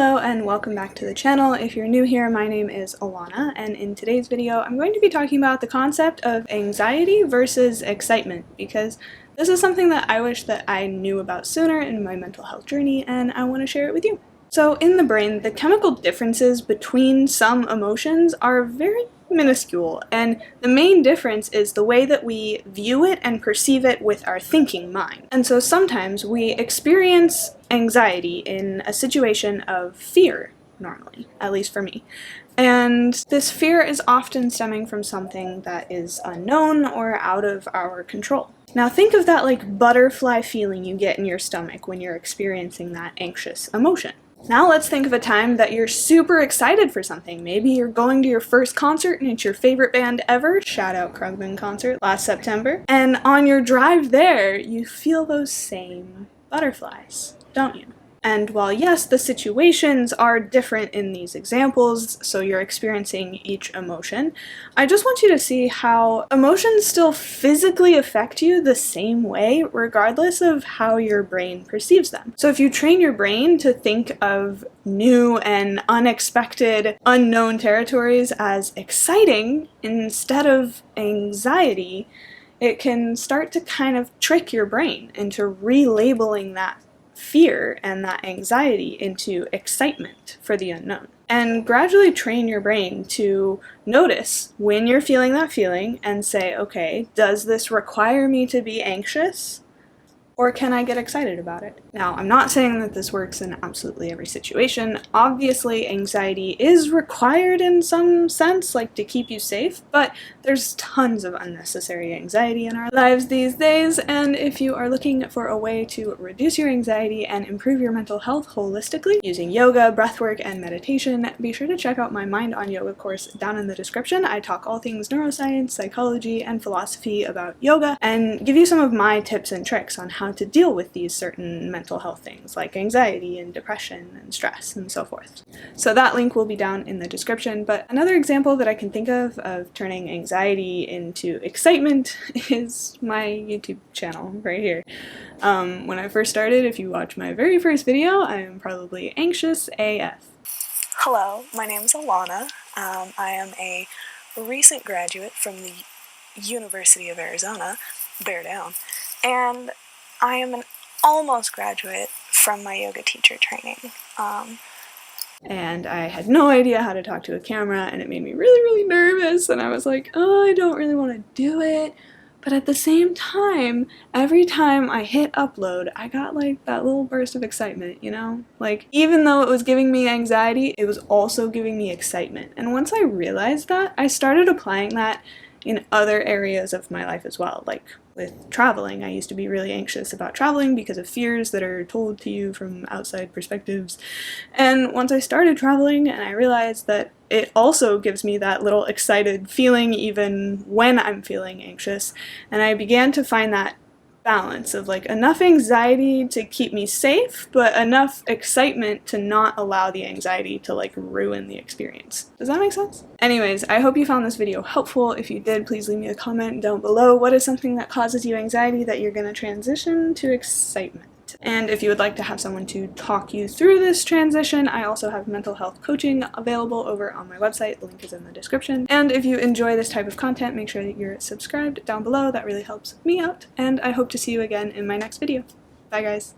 Hello and welcome back to the channel. If you're new here, my name is Alana, and in today's video I'm going to be talking about the concept of anxiety versus excitement, because this is something that I wish that I knew about sooner in my mental health journey, and I want to share it with you. So in the brain, the chemical differences between some emotions are very minuscule, and the main difference is the way that we view it and perceive it with our thinking mind. And so sometimes we experience anxiety in a situation of fear, normally, at least for me. And this fear is often stemming from something that is unknown or out of our control. Now think of that like butterfly feeling you get in your stomach when you're experiencing that anxious emotion. Now let's think of a time that you're super excited for something. Maybe you're going to your first concert and it's your favorite band ever. Shout out Krugman concert last September. And on your drive there, you feel those same butterflies, don't you? And while yes, the situations are different in these examples, so you're experiencing each emotion, I just want you to see how emotions still physically affect you the same way, regardless of how your brain perceives them. So if you train your brain to think of new and unexpected, unknown territories as exciting instead of anxiety, it can start to kind of trick your brain into relabeling that fear and that anxiety into excitement for the unknown. And gradually train your brain to notice when you're feeling that feeling and say, okay, does this require me to be anxious? Or can I get excited about it? Now, I'm not saying that this works in absolutely every situation. Obviously, anxiety is required in some sense, like to keep you safe, but there's tons of unnecessary anxiety in our lives these days, and if you are looking for a way to reduce your anxiety and improve your mental health holistically using yoga, breathwork, and meditation, be sure to check out my Mind on Yoga course down in the description. I talk all things neuroscience, psychology, and philosophy about yoga, and give you some of my tips and tricks on how to deal with these certain mental health things like anxiety and depression and stress and so forth. So that link will be down in the description, but another example that I can think of turning anxiety into excitement is my YouTube channel right here. When I first started, if you watch my very first video, I am probably anxious AF. Hello, my name is Alana. I am a recent graduate from the University of Arizona, bear down, and I am an almost graduate from my yoga teacher training. And I had no idea how to talk to a camera, and it made me really, really nervous, and I was like, oh, I don't really want to do it. But at the same time, every time I hit upload, I got like that little burst of excitement, you know? Like, even though it was giving me anxiety, it was also giving me excitement. And once I realized that, I started applying that in other areas of my life as well. Like with traveling, I used to be really anxious about traveling because of fears that are told to you from outside perspectives. And once I started traveling and I realized that it also gives me that little excited feeling even when I'm feeling anxious, and I began to find that balance of like enough anxiety to keep me safe, but enough excitement to not allow the anxiety to like ruin the experience. Does that make sense? Anyways, I hope you found this video helpful. If you did, please leave me a comment down below. What is something that causes you anxiety that you're gonna transition to excitement? And if you would like to have someone to talk you through this transition, I also have mental health coaching available over on my website. The link is in the description. And if you enjoy this type of content, make sure that you're subscribed down below. That really helps me out. And I hope to see you again in my next video. Bye guys.